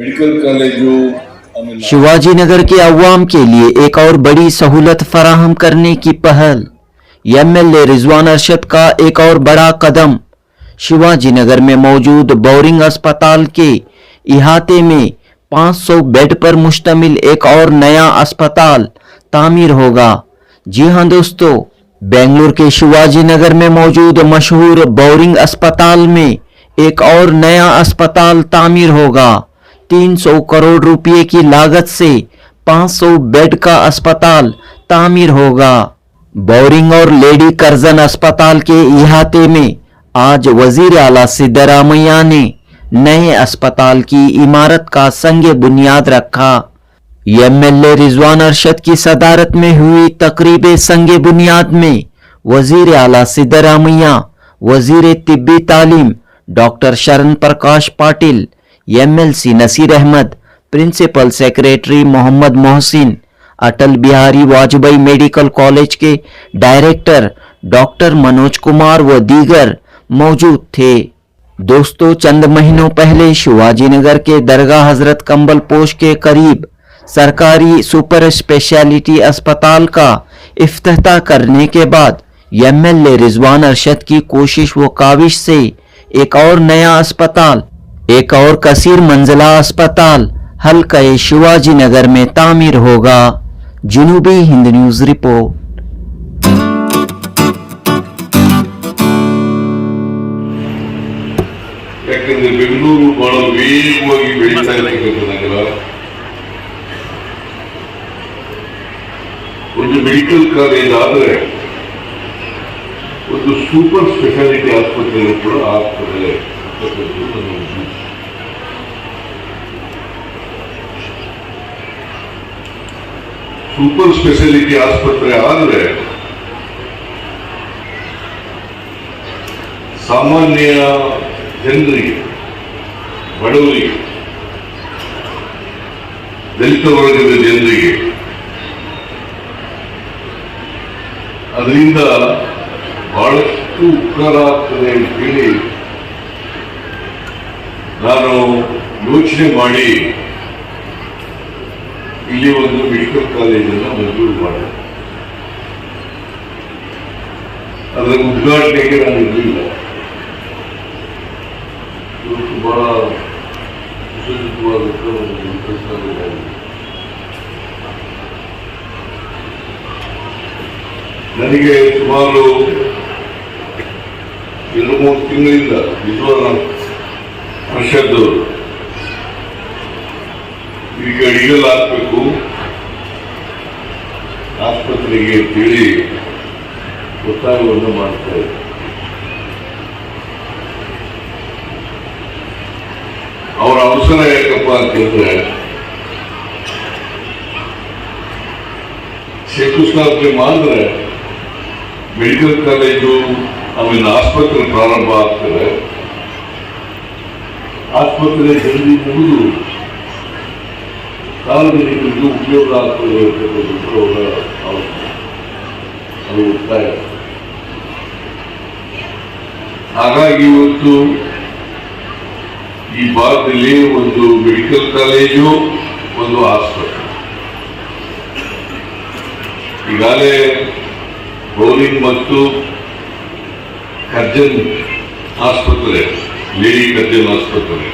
Medical कॉलेजों शिवाजी नगर के अवाम के लिए एक और बड़ी सहूलत फराहम करने की पहल। एमएलए रिजवान अरशद का एक और बड़ा कदम। शिवाजी नगर में मौजूद बोरिंग अस्पताल के इहाते में 500 बेड पर मुश्तमिल एक और नया अस्पताल तामीर होगा। जी हां दोस्तों, बेंगलुरु के शिवाजी नगर में मौजूद मशहूर बोरिंग अस्पताल में एक और नया अस्पताल तामीर होगा। 300 करोड़ रुपए की लागत से 500 बेड का अस्पताल तामीर होगा। बोरिंग और लेडी कर्जन अस्पताल के इहाते में आज वजीर आला सिद्धरामैया ने नए अस्पताल की इमारत का संगे बुनियाद रखा। एमएलए रिजवान अरशद की सदारत में हुई तकरीब संगे बुनियाद में वजीर आला सिद्धरामैया, वजीर तिब्बी तालीम doctor Sharan Prakash Patil, MLC Naseer Ahmed, principal secretary Mohammad Mohsin, Atal Bihari Vajpayee medical college के डायरेक्टर डॉक्टर मनोज कुमार व दीगर मौजूद थे। दोस्तों, चंद महीनों पहले शिवाजी नगर के दरगाह हजरत कंबल पोश के करीब सरकारी सुपर स्पेशलिटी अस्पताल का इफ्तिताह करने के बाद एमएलए रिजवान अरशद की कोशिश व काविश से एक और नया अस्पताल, एक और कसीर मंजिला अस्पताल हल्का शिवाजी नगर में तामीर होगा। जनूबी हिंद न्यूज रिपोर्ट। ಯಾಕಂದ್ರೆ ಬೆಂಗಳೂರು ಬಹಳ ವೇಗವಾಗಿ ಬೆಳೀತಾ ಇರ್ತಕ್ಕಂಥ ನಗರ. ಒಂದು ಮೆಡಿಕಲ್ ಕಾಲೇಜ್ ಆದರೆ ಒಂದು ಸೂಪರ್ ಸ್ಪೆಷಾಲಿಟಿ ಆಸ್ಪತ್ರೆಗಳು ಕೂಡ ಆಗ್ತದೆ. ಸೂಪರ್ ಸ್ಪೆಷಾಲಿಟಿ ಆಸ್ಪತ್ರೆ ಆದರೆ ಸಾಮಾನ್ಯ ಜನರಿಗೆ, ಬಡವರಿಗೆ, ದಲಿತ ವರ್ಗದ ಜನರಿಗೆ ಅದರಿಂದ ಬಹಳಷ್ಟು ಉಪಕಾರ ಆಗ್ತದೆ ಅಂತೇಳಿ ನಾನು ಯೋಚನೆ ಮಾಡಿ ಇಲ್ಲಿ ಒಂದು ಮೆಡಿಕಲ್ ಕಾಲೇಜನ್ನು ಮಂಜೂರು ಮಾಡಿದೆ. ಅದರ ಉದ್ಘಾಟನೆಗೆ ನಾನು ಇರಲಿಲ್ಲ. ಬಹಳ ಸುಸಜ್ಜಿತವಾದಂಥ ಒಂದು ಮೆಡಿಕಲ್ ಕಾಲೇಜ್ ಆಗಿದೆ. ನನಗೆ ಸುಮಾರು 2-3 ತಿಂಗಳಿಂದ ರಿಜ್ವಾನ್ ಅರ್ಷದ್ ಈಗ ಅಡಿಗಲ್ ಹಾಕಬೇಕು ಆಸ್ಪತ್ರೆಗೆ ಅಂತೇಳಿ ಒತ್ತಾಯವನ್ನು ಮಾಡ್ತಾ ಇದ್ದಾರೆ. ಅವರ ಅವಸರ ಯಾಕಪ್ಪ ಅಂತಂದ್ರೆ ಶಂಕುಸ್ಥಾಪನೆ ಮಾಡಿದ್ರೆ ಮೆಡಿಕಲ್ ಕಾಲೇಜು ಆಮೇಲೆ ಆಸ್ಪತ್ರೆ ಪ್ರಾರಂಭ ಆಗ್ತದೆ. ಆಸ್ಪತ್ರೆ ಜಲ್ದಿ ಮುಗಿದು ಸಾರ್ವಜನಿಕರಿಗೂ ಉಪಯೋಗ ಆಗ್ತದೆ ಅಂತಕ್ಕಂಥದ್ದು ಅದು ಒತ್ತಾಯ. ಹಾಗಾಗಿ ಇವತ್ತು ಈ ಭಾಗದಲ್ಲಿ ಒಂದು ಮೆಡಿಕಲ್ ಕಾಲೇಜು, ಒಂದು ಆಸ್ಪತ್ರೆ, ಈಗಾಗಲೇ ಬೌಲಿಂಗ್ ಮತ್ತು ಕರ್ಜನ್ ಆಸ್ಪತ್ರೆ, ಲೇಡಿ ಕರ್ಜನ್ ಆಸ್ಪತ್ರೆ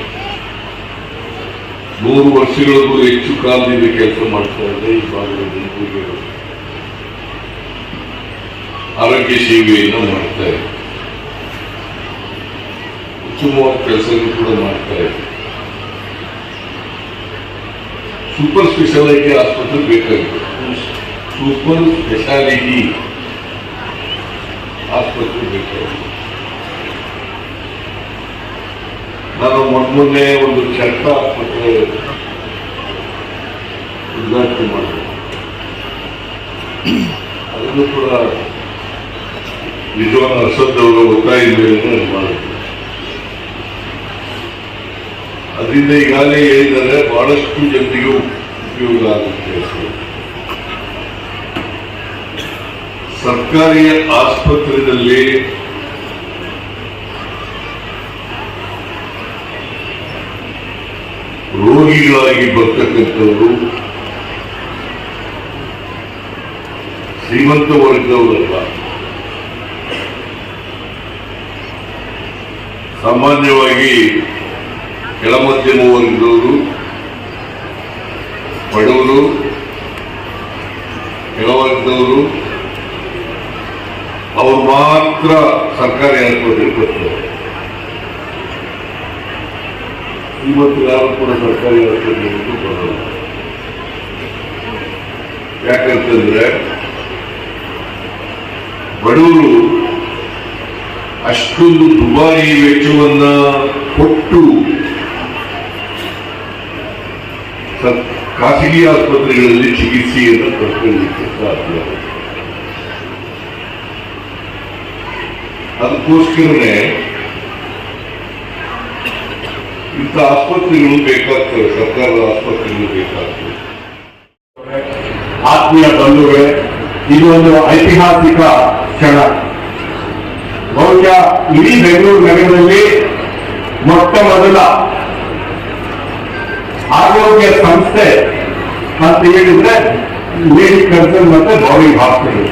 3 ವರ್ಷಗಳಿಗೂ ಹೆಚ್ಚು ಕಾಲದಿಂದ ಕೆಲಸ ಮಾಡ್ತಾ ಇದೆ. ಈ ಭಾಗದ ಜನರಿಗೆ ಆರೋಗ್ಯ ಸೇವೆಯನ್ನು ಮಾಡ್ತಾ ಇದೆ, ಉತ್ತಮವಾದ ಕೆಲಸಗಳು ಕೂಡ ಮಾಡ್ತಾ ಇದೆ. ಸೂಪರ್ ಸ್ಪೆಷಾಲಿಟಿ ಆಸ್ಪತ್ರೆ ಬೇಕಾಗಿದೆ. ಸೂಪರ್ ಸ್ಪೆಷಾಲಿಟಿ ಆಸ್ಪತ್ರೆ ಬೇಕಾಗಿದೆ. ನಾನು ಮೊನ್ನೆ ಒಂದು ಚಟ್ಟ ಆಸ್ಪತ್ರೆ ಉದ್ಘಾಟನೆ ಮಾಡಿದೆ. ಅದನ್ನು ಕೂಡ ರಿಜ್ವಾನ್ ಅರ್ಷದ್ ಅವರ ಒತ್ತಾಯ ಮೇರೆಗೆ ಮಾಡಿದೆ. ಅದರಿಂದ ಈಗಾಗಲೇ ಹೇಳಿದರೆ ಬಹಳಷ್ಟು ಜನರಿಗೂ ಉಪಯೋಗ ಆಗುತ್ತೆ. ಸರ್ಕಾರಿ ಆಸ್ಪತ್ರೆಯಲ್ಲಿ ರೋಗಿಗಳಾಗಿ ಬರ್ತಕ್ಕಂಥವರು ಶ್ರೀಮಂತ ವರ್ಗದವರಲ್ಲ, ಸಾಮಾನ್ಯವಾಗಿ ಕೆಳಮಧ್ಯಮ ವರ್ಗದವರು, ಬಡವರು, ಕೆಳವರ್ಗದವರು ಅವರು ಮಾತ್ರ ಸರ್ಕಾರಿ ಆಸ್ಪತ್ರೆಗೆ ಬರ್ತಾರೆ. ಇವತ್ತು ಯಾರು ಕೂಡ ಸರ್ಕಾರಿ ಆಸ್ಪತ್ರೆಗೆ ಬರಲ್ಲ. ಯಾಕಂತಂದ್ರೆ ಬಡವರು ಅಷ್ಟೊಂದು ದುಬಾರಿ ವೆಚ್ಚವನ್ನ ಕೊಟ್ಟು ಖಾಸಗಿ ಆಸ್ಪತ್ರೆಗಳಲ್ಲಿ ಚಿಕಿತ್ಸೆಯನ್ನು ಪಡ್ಕೊಳ್ಳಲಿಕ್ಕೆ ಸಾಧ್ಯ. ಅದಕ್ಕೋಸ್ಕರನೇ ಇಂಥ ಆಸ್ಪತ್ರೆಗಳು ಬೇಕಾಗ್ತವೆ, ಸರ್ಕಾರದ ಆಸ್ಪತ್ರೆಗಳು ಬೇಕಾಗ್ತವೆ. ಆತ್ಮೀಯ ಬಂಧುಗಳೇ, ಇದು ಒಂದು ಐತಿಹಾಸಿಕ ಕ್ಷಣ. ಬಹುಶಃ ಇಡೀ ಬೆಂಗಳೂರು ನಗರದಲ್ಲಿ ಮೊಟ್ಟ ಮೊದಲ ಆರೋಗ್ಯ ಸಂಸ್ಥೆ ಅಂತ ಹೇಳಿದ್ರೆ ಲೇಡಿ ಕನ್ಸರ್ನ್ ಮತ್ತೆ ಬೌರಿಂಗ್ ಹಾಸ್ಪಿಟಲ್.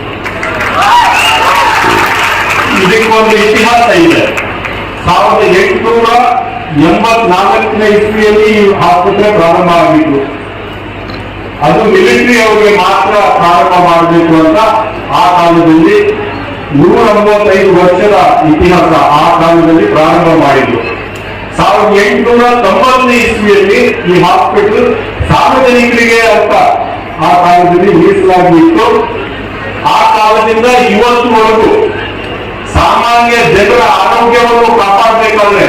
ಇದಕ್ಕೊಂದು ಇತಿಹಾಸ ಇದೆ. 1884ನೇ ಇಸ್ವಿಯಲ್ಲಿ ಈ ಆಸ್ಪತ್ರೆ ಪ್ರಾರಂಭ ಆಗಿತ್ತು. ಅದು ಮಿಲಿಟರಿ ಅವರಿಗೆ ಮಾತ್ರ ಪ್ರಾರಂಭ ಮಾಡಬೇಕು ಅಂತ ಆ ಕಾಲದಲ್ಲಿ 195 ವರ್ಷದ ಇತಿಹಾಸ ಆ ಕಾಲದಲ್ಲಿ ಪ್ರಾರಂಭ ಮಾಡಿದ್ರು. 1890ನೇ ಇಸ್ವಿಯಲ್ಲಿ ಈ ಹಾಸ್ಪಿಟಲ್ ಸಾರ್ವಜನಿಕರಿಗೆ ಅಂತ ಆ ಕಾಲದಲ್ಲಿ ಮೀಸಲಾಗಿತ್ತು. ಆ ಕಾಲದಿಂದ ಇವತ್ತುವರೆಗೂ ಸಾಮಾನ್ಯ ಜನರ ಆರೋಗ್ಯವನ್ನು ಕಾಪಾಡಬೇಕಾದ್ರೆ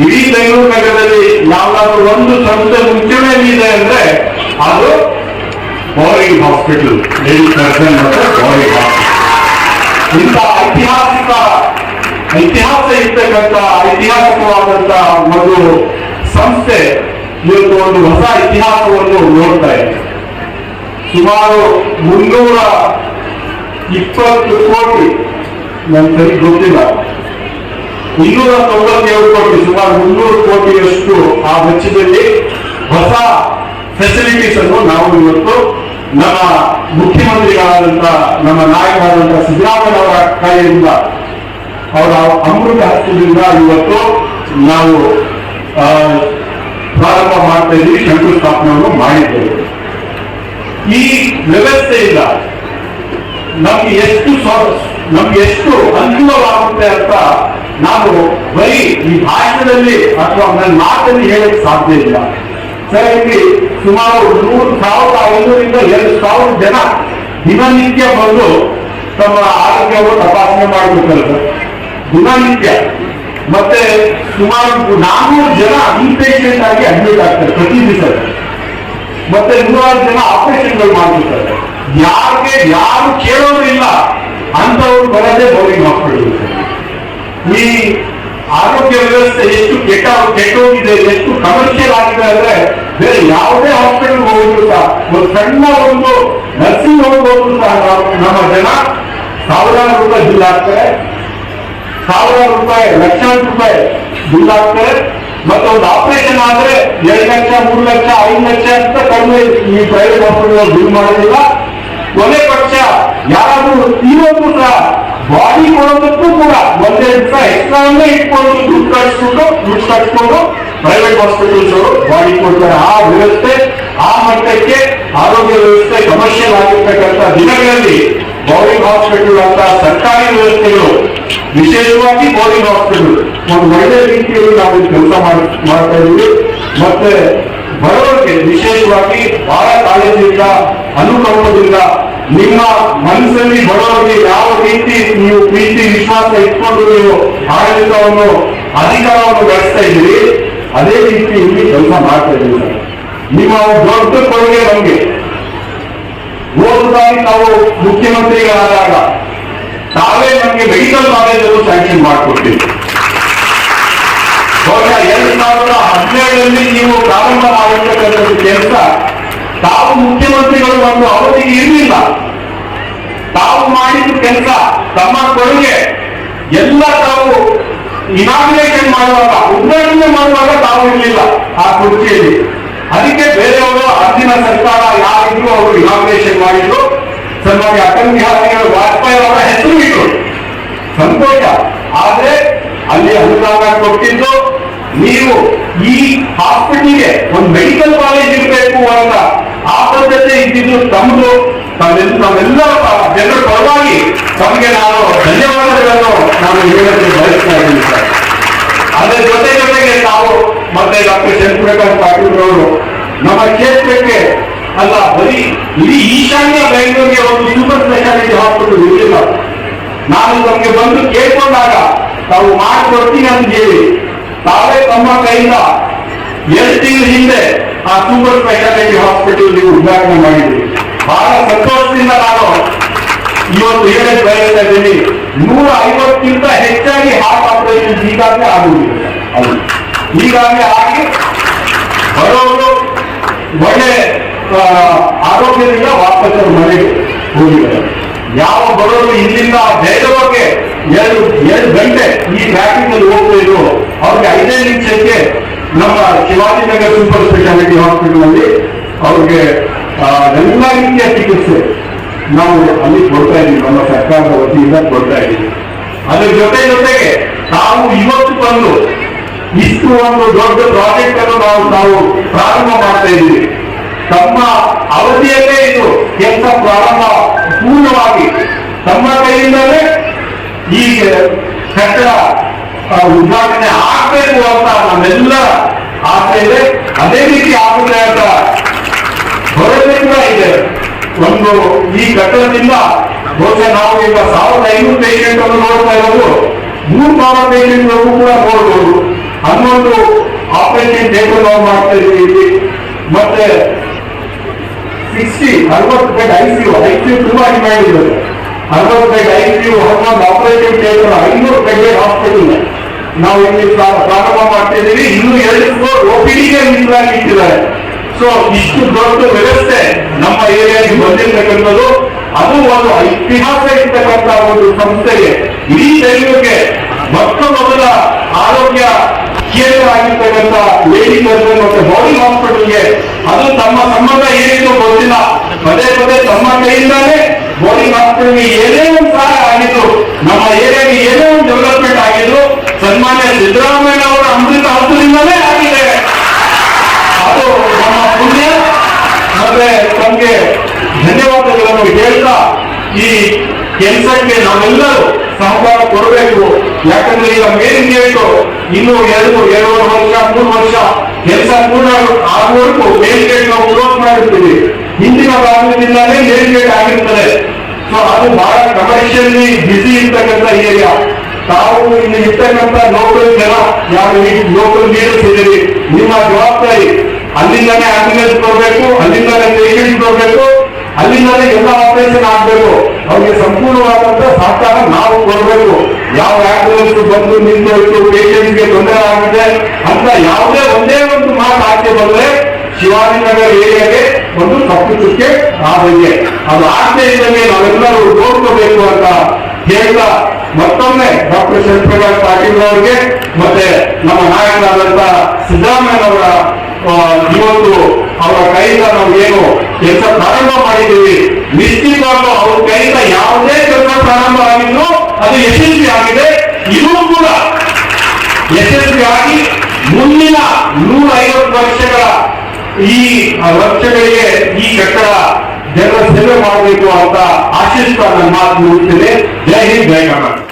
ಇಡೀ ಬೆಂಗಳೂರು ನಗರದಲ್ಲಿ ಯಾವ್ದಾದ್ರು ಒಂದು ಸಂಸ್ಥೆ ಮುಂಚೂಣಿಯಲ್ಲಿದೆ ಅಂದ್ರೆ ಅದು ಬೌರಿಂಗ್ ಹಾಸ್ಪಿಟಲ್, ಲೇಡಿ ಕರ್ಸನ್ ಮತ್ತು ಬೌರಿಂಗ್ ಹಾಸ್ಪಿಟಲ್. ಇಂಥ ಇತಿಹಾಸ ಇರ್ತಕ್ಕಂಥ ಐತಿಹಾಸಿಕವಾದಂತ ಒಂದು ಸಂಸ್ಥೆ ಇವತ್ತು ಒಂದು ಹೊಸ ಇತಿಹಾಸವನ್ನು ನೋಡ್ತಾ ಇದೆ. ಸುಮಾರು 320 ಕೋಟಿ, ನನ್ನ ಸರಿ ಗೊತ್ತಿಲ್ಲ, 297 ಕೋಟಿ, ಸುಮಾರು 300 ಕೋಟಿಯಷ್ಟು ಆ ವೆಚ್ಚದಲ್ಲಿ ಹೊಸ ಫೆಸಿಲಿಟೀಸ್ ಅನ್ನು ನಾವು ಇವತ್ತು ನಮ್ಮ ಮುಖ್ಯಮಂತ್ರಿಗಳಾದಂತ ನಮ್ಮ ನಾಯಕರಾದಂತಹ ಸಿದ್ದರಾಮಯ್ಯನವರ ಕೈಯಿಂದ ಅವರ ಅಮೃತ ಹಸ್ತದಿಂದ ಇವತ್ತು ನಾವು ಪ್ರಾರಂಭ ಮಾಡ್ತಾ ಇದ್ದೀವಿ, ಶಂಕುಸ್ಥಾಪನೆಯನ್ನು ಮಾಡಿದ್ದೇವೆ. ಈ ವ್ಯವಸ್ಥೆಯಿಂದ ನಮ್ಗೆ ಎಷ್ಟು ಅನುಕೂಲವಾಗುತ್ತೆ ಅಂತ ನಾವು ಬರೀ ಈ ಭಾಷಣದಲ್ಲಿ ಅಥವಾ ನನ್ನ ಮಾತಲ್ಲಿ ಹೇಳಕ್ಕೆ ಸಾಧ್ಯ ಇಲ್ಲ. ಸರ್, ಇಲ್ಲಿ ಸುಮಾರು 1,500ರಿಂದ 2,000 ಜನ ದಿನನಿತ್ಯ ಬಂದು ತಮ್ಮ ಆರೋಗ್ಯವನ್ನು ತಪಾಸಣೆ ಮಾಡಬೇಕಲ್ಲ, ದಿನನಿತ್ಯ. ಮತ್ತೆ ಸುಮಾರು 400 ಜನ ಇನ್ಪೇಷಂಟ್ ಆಗಿ ಅಡ್ಮಿಟ್ ಆಗ್ತಾರೆ ಪ್ರತಿ ದಿವಸ. ಮತ್ತೆ 100 ಜನ ಆಪರೇಷನ್ಗಳು ಮಾಡ್ತಾರೆ. ಯಾರು ಕೇಳೋದಿಲ್ಲ ಅಂತವ್ರು ಬರೋದೇ ಬೌರಿಂಗ್ ಹಾಸ್ಪಿಟಲ್. ಈ ಆರೋಗ್ಯ ವ್ಯವಸ್ಥೆ ಎಷ್ಟು ಕೆಟ್ಟೋಗಿದೆ, ಎಷ್ಟು ಕಮರ್ಷಿಯಲ್ ಆಗಿದೆ ಅಂದ್ರೆ ಬೇರೆ ಯಾವುದೇ ಹಾಸ್ಪಿಟಲ್ ಹೋಗಿದ್ರು ಸಹ, ಒಂದು ಸಣ್ಣ ಒಂದು ನರ್ಸಿಂಗ್ ಹೋಮ್ ಹೋದ್ರು ಸಹ ನಮ್ಮ ಜನ ಸಾವಿರಾರು ರೂಪಾಯಿ ಬಿಲ್ ಹಾಕ್ತಾರೆ, ಸಾವಿರಾರು ರೂಪಾಯಿ, ಲಕ್ಷಾಂತರ ರೂಪಾಯಿ ಬಿಲ್ ಹಾಕ್ತಾರೆ. ಮತ್ತೆ ಒಂದು ಆಪರೇಷನ್ ಆದ್ರೆ 2 ಲಕ್ಷ, 3 ಲಕ್ಷ, 5 ಲಕ್ಷ ಅಂತ ಕಡಿಮೆ ಈ ಪ್ರೈವೇಟ್ ಹಾಸ್ಪಿಟಲ್ ಬಿಲ್ ಮಾಡೋದಿಲ್ಲ. ಕೊನೆ ಪಕ್ಷ ಯಾರಾದ್ರೂ ತೀರೋದು ಸಹ ಬಾಡಿ ಕೊಡೋದಕ್ಕೂ ಕೂಡ 1-2 ದಿವಸ ಎಕ್ಸ್ಟ್ರಾನೇ ಇಟ್ಕೊಂಡು ದುಡ್ಡು ಕಟ್ಸ್ಕೊಂಡು ಪ್ರೈವೇಟ್ ಹಾಸ್ಪಿಟಲ್ಸ್ ಅವರು ಬಾಡಿ ಕೊಡ್ತಾರೆ. ಆ ವ್ಯವಸ್ಥೆ, ಆ ಮಟ್ಟಕ್ಕೆ ಆರೋಗ್ಯ ವ್ಯವಸ್ಥೆ ಕಮರ್ಷಿಯಲ್ ಆಗಿರ್ತಕ್ಕಂಥ ದಿನಗಳಲ್ಲಿ ಬೌರಿಂಗ್ ಹಾಸ್ಪಿಟಲ್ ಅಂತ ಸರ್ಕಾರಿ ವ್ಯವಸ್ಥೆಗಳು, ವಿಶೇಷವಾಗಿ ಬೌರಿಂಗ್ ಹಾಸ್ಪಿಟಲ್ ಒಂದು ಒಳ್ಳೆ ರೀತಿಯಲ್ಲಿ ನಾವು ಕೆಲಸ ಮಾಡ್ತಾ ಇದ್ದೀವಿ. ಮತ್ತೆ ಬಡವರಿಗೆ ವಿಶೇಷವಾಗಿ ಬಹಳ ಕಾಳಜಿಯಿಂದ, ಅನುಕಂಪದಿಂದ, ನಿಮ್ಮ ಮನಸ್ಸಲ್ಲಿ ಬಡವರಿಗೆ ಯಾವ ರೀತಿ ನೀವು ಪ್ರೀತಿ ವಿಶ್ವಾಸ ಇಟ್ಕೊಂಡು ನೀವು ಆಡಳಿತವನ್ನು, ಅಧಿಕಾರವನ್ನು ನಡೆಸ್ತಾ ಇದ್ದೀರಿ, ಅದೇ ರೀತಿ ಇಲ್ಲಿ ಕೆಲಸ ಮಾಡ್ತಾ ಇದ್ದೀವಿ ಸರ್. ನಿಮ್ಮ ದೊಡ್ಡ ಕೊಡುಗೆ ನಮಗೆ. ಹೋದ ಬಾರಿ ನಾವು ಮುಖ್ಯಮಂತ್ರಿಗಳಾದಾಗ ತಾವೇ ನಮಗೆ ಮೆಡಿಕಲ್ ಕಾಲೇಜನ್ನು ಸ್ಯಾಂಕ್ಷನ್ ಮಾಡಿಕೊಡ್ತೀವಿ. 2017ರಲ್ಲಿ ನೀವು ಪ್ರಾರಂಭ ಮಾಡಿರ್ತಕ್ಕಂಥ ಕೆಲಸ ತಾವು ಮುಖ್ಯಮಂತ್ರಿಗಳು ಒಂದು ಅವಧಿಗೆ ಇರಲಿಲ್ಲ. ತಾವು ಮಾಡಿದ ಕೆಲಸ, ತಮ್ಮ ಕೊಡುಗೆ ಎಲ್ಲ ತಾವು ಇನಾಗ್ರೇಷನ್ ಮಾಡುವಾಗ, ಉದ್ಘಾಟನೆ ಮಾಡುವಾಗ ತಾವು ಇರಲಿಲ್ಲ ಆ ಕುರ್ಚಿಯಲ್ಲಿ. ಅದಕ್ಕೆ ಬೇರೆಯವರು ಅಂದಿನ ಸರ್ಕಾರ ಯಾರಿದ್ರು ಅವರು ಇನಾಗ್ರೇಷನ್ ಮಾಡಿದ್ರು. ಸನ್ಮಾನ್ಯ ಅಟಲ್ ಬಿಹಾರಿ ವಾಜಪೇಯಿ ಅವರ ಹೆಸರು ಇಟ್ಟರು, ಸಂತೋಷ. ಆದ್ರೆ ಅಲ್ಲಿ ಅನುದಾನ ಕೊಟ್ಟಿದ್ದು ನೀವು ಈ ಹಾಸ್ಪಿಟಲ್ಗೆ ಒಂದು ಮೆಡಿಕಲ್ ಕಾಲೇಜ್ ಇರಬೇಕು ಅಂತ ಆ ಪದ್ಧತಿ ಇದ್ದಿದ್ದು ತಮ್ಮದು. ನಾವೆಲ್ಲರ ಜನರ ಪರವಾಗಿ ತಮಗೆ ನಾನು ಧನ್ಯವಾದಗಳನ್ನು ನಾನು ಹೇಳಕ್ಕೆ ಬಯಸ್ತಾ ಇದ್ದೀನಿ ಸರ್. ಅದರ ಜೊತೆಗೆ ನಾವು ಮತ್ತೆ ಡಾಕ್ಟರ್ ಚಂದ್ರಪ್ರಕಾಶ್ ಪಾಟೀಲ್ ಅವರು ನಮ್ಮ ಕ್ಷೇತ್ರಕ್ಕೆ ಅಲ್ಲ, ಬರೀ ಇಡೀ ಈಶಾನ್ಯ ಬೆಂಗಳೂರಿಗೆ ಒಂದು ಸೂಪರ್ ಸ್ಪೆಷಾಲಿಟಿ ಹಾಸ್ಪಿಟಲ್ ಇರಲಿಲ್ಲ. ನಾನು ತಮಗೆ ಬಂದು ಕೇಳ್ಕೊಂಡಾಗ ತಾವು ಮಾಡಿಕೊಡ್ತೀನಿ ಅಂತ ಹೇಳಿ ತಾವೇ ತಮ್ಮ ಕೈಯಿಂದ 2 ತಿಂಗಳ ಹಿಂದೆ ಆ ಸೂಪರ್ ಸ್ಪೆಷಾಲಿಟಿ ಹಾಸ್ಪಿಟಲ್ ನೀವು ಉದ್ಘಾಟನೆ ಮಾಡಿದ್ರಿ. ಬಹಳ ಸಂತೋಷದಿಂದ ನಾನು ಇವತ್ತು ಹೇಳಕ್ಕೆ ಬಯಸ್ತಾ ಇದ್ದೀನಿ. 150ಕ್ಕಿಂತ ಹೆಚ್ಚಾಗಿ ಹಾರ್ಟ್ ಆಪರೇಷನ್ ಈಗಾಗಲೇ ಆಗುವುದಿಲ್ಲ. ಅದು ಈಗಾಗಲೇ ಆಗಿ ಬರೋರು ಒಳ್ಳೆ ಆರೋಗ್ಯದಿಂದ ವಾಪಸ್ ಮನೆಗೆ ಹೋಗಿದ್ದಾರೆ. ಯಾವ ಬರೋರು ಇಲ್ಲಿಂದ ಬೇಗವಾಗಿ 2 ಗಂಟೆ ಈ ಟ್ರಾಫಿಕ್ ಅಲ್ಲಿ ಹೋಗ್ತಾ ಇದ್ರು ಅವ್ರಿಗೆ 5 ನಿಮಿಷಕ್ಕೆ ನಮ್ಮ ಶಿವಾಜಿನಗರ ಸೂಪರ್ ಸ್ಪೆಷಾಲಿಟಿ ಹಾಸ್ಪಿಟಲ್ ಅಲ್ಲಿ ಅವ್ರಿಗೆ ಎಲ್ಲ ರೀತಿಯ ಚಿಕಿತ್ಸೆ ನಾವು ಅಲ್ಲಿ ಕೊಡ್ತಾ ಇದ್ದೀವಿ, ನಮ್ಮ ಸರ್ಕಾರದ ವತಿಯಿಂದ ಕೊಡ್ತಾ ಇದ್ದೀವಿ. ಅದ್ರ ಜೊತೆಗೆ ತಾವು ಇವತ್ತು ಬಂದು ಇಷ್ಟು ಒಂದು ದೊಡ್ಡ ಪ್ರಾಜೆಕ್ಟ್ ಅನ್ನು ನಾವು ಪ್ರಾರಂಭ ಮಾಡ್ತಾ ಇದ್ದೀವಿ. ತಮ್ಮ ಅವಧಿಯಲ್ಲೇ ಇದು ಕೆಲಸ ಪ್ರಾರಂಭ ಪೂರ್ಣವಾಗಿ ತಮ್ಮ ಕೈಯಿಂದಲೇ ಈ ಕಟ್ಟಡ ಉದ್ಘಾಟನೆ ಆಗ್ಬೇಕು ಅಂತ ನಮ್ಮೆಲ್ಲರ ಆಸೆ ಇದೆ. ಅದೇ ರೀತಿ ಆಗುತ್ತೆ ಅಂತ ಭರವಸೆ ಕೂಡ ಇದೆ. ಒಂದು ಈ ಕಟ್ಟಡದಿಂದ ಬಹುಶಃ ನಾವು ಈಗ 1500 ಪೇಷಂಟ್ ಅನ್ನು ನೋಡ್ತಾ ಇರೋದು 3000 ಪೇಷಂಟ್ಗಳಿಗೂ ಕೂಡ ನೋಡ್ಬೋದು. 11 ಆಪರೇಷನ್ ಥಿಯೇಟರ್ ನಾವು ಮಾಡ್ತಾ ಇದ್ದೀವಿ. ಮತ್ತೆ 60 ಬೆಡ್ ಐಸಿಯು ತುಂಬಾ ಡಿಮ್ಯಾಂಡ್ ಇದೆ. 60 bed ICU 11 operation theatre 500 bed hospital ನಾವು ಇಲ್ಲಿ ಪ್ರಾರಂಭ ಮಾಡ್ತಾ ಇದ್ದೀವಿ. ಇನ್ನು 2 ಫ್ಲೋರ್ OPD-ಗೆ ಇಟ್ಟಿದ್ದಾರೆ. ಸೊ ಇಷ್ಟು ದೊಡ್ಡ ವ್ಯವಸ್ಥೆ ನಮ್ಮ ಏರಿಯಾಗೆ ಬಂದಿರ್ತಕ್ಕಂಥದ್ದು ಅದು ಒಂದು ಇತಿಹಾಸ ಇರ್ತಕ್ಕಂಥ ಒಂದು ಸಂಸ್ಥೆಗೆ ಇಡೀ ಬೆಂಗಳೂರಿಗೆ ಮೊತ್ತ ಮೊದಲ ಆರೋಗ್ಯ ಕೇಂದ್ರ ಆಗಿರ್ತಕ್ಕಂಥ ಲೇಡಿ ಸರ್ಜನ್ ಮತ್ತೆ ಬಾಡಿ ಹಾಸ್ಪಿಟಲ್ಗೆ ಅದು ತಮ್ಮ ಸಂಬಂಧ ಏನಿತ್ತು ಗೊತ್ತಿಲ್ಲ. ಪದೇ ತಮ್ಮ ಕೈಯಿಂದಾನೇ ಬಾಡಿ ಹಾಸ್ಪಿಟಲ್ಗೆ ಏನೇ ಒಂದು ಸಹಾಯ ಆಗಿದ್ರು, ನಮ್ಮ ಏರಿಯಾಗೆ ಏನೇ ಒಂದು ಡೆವಲಪ್ಮೆಂಟ್ ಆಗಿದ್ರು ಸನ್ಮಾನ್ಯ ಸಿದ್ದರಾಮಯ್ಯ ಅವರ ಅಮೃತ ಹಸ್ತದಿಂದಲೇ ಆಗಿದೆ. ಅದು ನಮ್ಮ ಪುಣ್ಯ. ಮತ್ತೆ ತಮಗೆ ಧನ್ಯವಾದಗಳನ್ನು ಹೇಳ್ತಾ ಈ ಕೆಲಸಕ್ಕೆ ನಾವೆಲ್ಲರೂ ಸಹಕಾರ ಕೊಡಬೇಕು. ಯಾಕಂದ್ರೆ ಈಗ ಮೇನ್ ಗೇಟ್ ಇನ್ನು 2.5 ವರ್ಷ 3 ವರ್ಷ ಕೆಲಸ ಪೂರ್ಣ ಆಗುವವರೆಗೂ ಮೇನ್ ಗೇಟ್ ನಾವು ಕ್ಲೋಸ್ ಮಾಡಿರ್ತೀವಿ. ಹಿಂದಿನ ಭಾಗದಿಂದಾನೇ ಮೇನ್ ಗೇಟ್ ಆಗಿರ್ತದೆ. ಸೊ ಅದು ಬಹಳ ಕಮರ್ಷಿಯಲಿ ಬಿಸಿ ಇರ್ತಕ್ಕಂಥ ಏರಿಯಾ. ತಾವು ಇಲ್ಲಿ ಇರ್ತಕ್ಕಂಥ ಲೋಕಲ್ ಜನ ಯಾವ ಲೋಕಲ್ ಲೀಡರ್ಸ್ ಇದ್ದೀರಿ, ನಿಮ್ಮ ಜವಾಬ್ದಾರಿ ಅಲ್ಲಿಂದಾನೇ ಆಂಬ್ಯುಲೆನ್ಸ್ ಕೊಡಬೇಕು, ಅಲ್ಲಿಂದಾನೇ ಪೇಷಂಟ್ ಕೊಡಬೇಕು, ಅಲ್ಲಿಂದಾನೇ ಎಲ್ಲ ಆಪರೇಷನ್ ಆಗ್ಬೇಕು. ಅವ್ರಿಗೆ ಸಂಪೂರ್ಣವಾದಂತ ಸಹಕಾರ ನಾವು ಕೊಡಬೇಕು. ಯಾವ ಆಂಬ್ಯುಲೆನ್ಸ್ ಬಂದು ನಿಂತು ಪೇಷಂಟ್ಗೆ ತೊಂದರೆ ಆಗಿದೆ ಅಂತ ಯಾವುದೇ ಒಂದೇ ಒಂದು ಮಾತು ಆಚೆ ಬಂದ್ರೆ ಶಿವಾಜಿನಗರ ಏರಿಯಾಗೆ ಒಂದು ತಪ್ಪು ಚುಕ್ಕೆ ಆದಂಗೆ ಅದು ಆಗದೆ ಇದ್ದಂಗೆ ನಾವೆಲ್ಲರೂ ನೋಡ್ಕೋಬೇಕು ಅಂತ ಹೇಳ್ತಾ ಮತ್ತೊಮ್ಮೆ ಡಾಕ್ಟರ್ ಚಂದ್ರಪ್ರಕಾಶ್ ಪಾಟೀಲ್ ಅವರಿಗೆ ಮತ್ತೆ ನಮ್ಮ ನಾಯಕರಾದಂತ ಸಿದ್ದರಾಮಯ್ಯನವರ ಇವತ್ತು ಅವರ ಕೈಯಿಂದ ನಾವು ಏನು ಕೆಲಸ ಪ್ರಾರಂಭ ಮಾಡಿದ್ದೀವಿ, ನಿಶ್ಚಿತವಾಗ್ಲೂ ಅವ್ರ ಕೈಯಿಂದ ಯಾವುದೇ ಕೆಲಸ ಪ್ರಾರಂಭ ಆಗಿದ್ರು ಅದು ಯಶಸ್ವಿ ಆಗಿದೆ. ಇದು ಕೂಡ ಯಶಸ್ವಿಯಾಗಿ ಮುಂದಿನ 150 ವರ್ಷಗಳ ಈ ವರ್ಷಗಳಿಗೆ ಈ ಕಟ್ಟಡ ಜನರ ಸೇವೆ ಮಾಡಬೇಕು ಅಂತ ಆಶಿಸ್ತಾ ನನ್ನ ಮಾತು ಮುಗಿಸ್ತೇನೆ. ಜೈ ಹಿಂದ್, ಜೈ ಕರ್ನಾಟಕ.